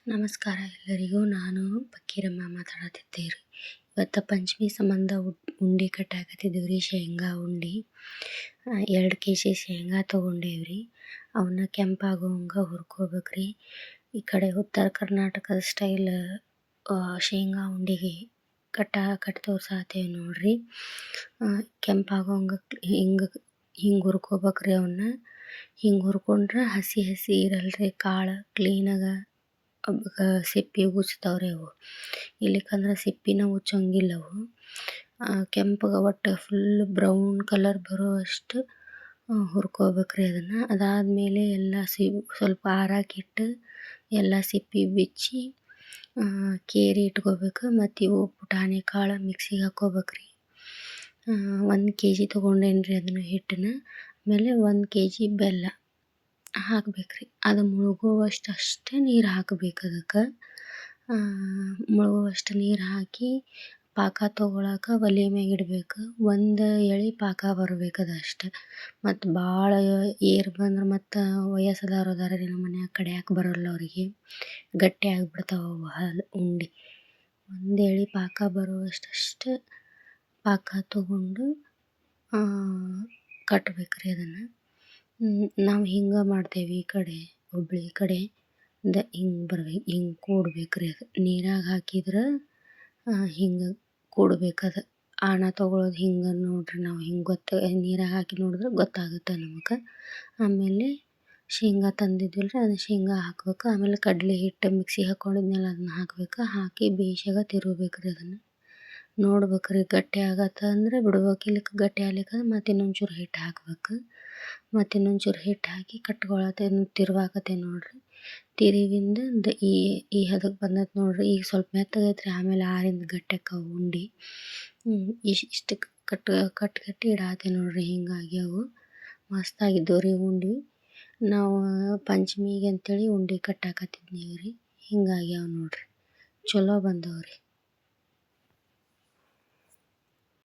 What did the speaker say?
ನಮಸ್ಕಾರ ಎಲ್ಲರಿಗೂ. ನಾನು ಫಕ್ಕೀರಮ್ಮ ಮಾತಾಡತ್ತಿದ್ದೇರಿ. ಇವತ್ತು ಪಂಚಮಿ ಸಂಬಂಧ ಉಂಡೆ ಕಟ್ಟಾಕತ್ತಿದ್ದೀವಿ ರೀ. ಶೇಂಗಾ ಉಂಡೆ 2 kg ಶೇಂಗಾ ತೊಗೊಂಡೇವ್ರಿ. ಅವನ್ನ ಕೆಂಪಾಗೋಂಗೆ ಹುರ್ಕೋಬೇಕ್ರಿ. ಈ ಕಡೆ ಉತ್ತರ ಕರ್ನಾಟಕದ ಸ್ಟೈಲ್ ಶೇಂಗಾ ಉಂಡೆಗೆ ಕಟ್ಟಿ ತೋರ್ಸಾತೇವೆ ನೋಡ್ರಿ. ಕೆಂಪಾಗೋಂಗೆ ಹಿಂಗೆ ಹುರ್ಕೋಬೇಕ್ರಿ. ಅವನ್ನ ಹಿಂಗೆ ಹುರ್ಕೊಂಡ್ರೆ ಹಸಿ ಇರಲ್ರಿ. ಕಾಳು ಕ್ಲೀನಾಗಿ ಸಿಪ್ಪಿ ಉಜ್ತಾವ್ರಿ ಅವು. ಇಲ್ಲಿಕಂದ್ರೆ ಸಿಪ್ಪಿನ ಉಚ್ಚಂಗಿಲ್ಲ ಅವು. ಕೆಂಪಗೆ ಒಟ್ಟು ಫುಲ್ ಬ್ರೌನ್ ಕಲರ್ ಬರೋವಷ್ಟು ಹುರ್ಕೋಬೇಕ್ರಿ ಅದನ್ನು. ಅದಾದಮೇಲೆ ಎಲ್ಲ ಸ್ವಲ್ಪ ಆರಾಕಿಟ್ಟು ಎಲ್ಲ ಸಿಪ್ಪಿ ಬಿಚ್ಚಿ ಕೇರಿ ಇಟ್ಕೋಬೇಕು. ಮತ್ತು ಇವು ಪುಟಾಣಿ ಕಾಳು ಮಿಕ್ಸಿಗೆ ಹಾಕ್ಕೋಬೇಕ್ರಿ. 1 kg ತೊಗೊಂಡೇನ್ರಿ ಅದನ್ನು ಹಿಟ್ಟನ್ನ. ಆಮೇಲೆ 1 kg ಬೆಲ್ಲ ಹಾಕ್ಬೇಕ್ರಿ. ಅದು ಮುಳುಗುವಷ್ಟು ಅಷ್ಟೇ ನೀರು ಹಾಕಬೇಕು. ಅದಕ್ಕೆ ಮುಳುಗುವಷ್ಟು ನೀರು ಹಾಕಿ ಪಾಕ ತೊಗೊಳಕ್ಕೆ ಒಲೆ ಮ್ಯಾಗ ಇಡಬೇಕು. 1 ಎಳೆ ಪಾಕ ಬರ್ಬೇಕು ಅದಷ್ಟೆ. ಮತ್ತು ಭಾಳ ಏರು ಬಂದ್ರೆ ಮತ್ತು ವಯಸ್ಸಾದವ್ರು ಅದಾರ ರೀ ನಮ್ಮ ಮನ್ಯಾಗ, ಕಡಿಯಾಕೆ ಬರೋಲ್ಲ ಅವರಿಗೆ, ಗಟ್ಟಿ ಆಗಿಬಿಡ್ತಾವೆ ಉಂಡೆ. 1 ಎಳೆ ಪಾಕ ಬರುವಷ್ಟು ಪಾಕ ತೊಗೊಂಡು ಕಟ್ಬೇಕ್ರಿ ಅದನ್ನು. ನಾವು ಹಿಂಗೆ ಮಾಡ್ತೇವೆ ಈ ಕಡೆ, ಹುಬ್ಬಳ್ಳಿ ಕಡೆ ಹಿಂಗೆ ಕೂಡ್ಬೇಕ್ರಿ. ಅದು ನೀರಾಗ ಹಾಕಿದ್ರೆ ಹಿಂಗೆ ಕೂಡ್ಬೇಕದು. ಆಣ ತೊಗೊಳೋದು ಹಿಂಗೆ ನೋಡ್ರಿ. ನಾವು ಹಿಂಗೆ ನೀರಾಗ ಹಾಕಿ ನೋಡಿದ್ರೆ ಗೊತ್ತಾಗುತ್ತೆ ನಮಗೆ. ಆಮೇಲೆ ಶೇಂಗಾ ತಂದಿದ್ವಲ್ರಿ, ಅದನ್ನ ಶೇಂಗಾ ಹಾಕ್ಬೇಕು. ಆಮೇಲೆ ಕಡಲೆ ಹಿಟ್ಟು ಮಿಕ್ಸಿಗೆ ಹಾಕ್ಕೊಂಡಿದ್ನೆಲ್ಲ ಅದನ್ನ ಹಾಕ್ಬೇಕು. ಹಾಕಿ ಬೇಯಿಸಾಗ ತಿರುಗಬೇಕ್ರಿ. ಅದನ್ನು ನೋಡ್ಬೇಕ್ರಿ. ಗಟ್ಟಿ ಆಗತ್ತೆ ಅಂದರೆ ಬಿಡ್ಬೇಕು. ಇಲ್ಲಕ್ಕೆ ಗಟ್ಟಿ ಆಗ್ಲಿಕ್ಕಂದ್ರೆ ಮತ್ತು ಇನ್ನೊಂಚೂರು ಹಿಟ್ಟು ಹಾಕ್ಬೇಕು. ಮತ್ತು ಇನ್ನೊಂಚೂರು ಹಿಟ್ಟು ಹಾಕಿ ತಿರುವಾಕತ್ತೆ ನೋಡ್ರಿ. ತಿರುವಿಂದ ಈ ಹದಕ್ಕೆ ಬಂದೈತೆ ನೋಡ್ರಿ. ಈಗ ಸ್ವಲ್ಪ ಮೆತ್ತಗೈತ್ರಿ. ಆಮೇಲೆ ಆರಿಂದ ಗಟ್ಟಿ ಆಕ್ಕವು ಉಂಡೆ. ಇಷ್ಟು ಕಟ್ಟಿ ಇಡಾತೆ ನೋಡ್ರಿ. ಹಿಂಗಾಗ್ಯಾವು ಮಸ್ತಾಗಿದ್ದವು ರೀ ಉಂಡೆ. ನಾವು ಪಂಚಮಿಗೆ ಅಂತೇಳಿ ಉಂಡೆ ಕಟ್ಟಾಕತ್ತಿದ್ದೀವಿ ರೀ. ಹಿಂಗಾಗ್ಯಾವ ನೋಡ್ರಿ. ಚಲೋ ಬಂದವು ರೀ.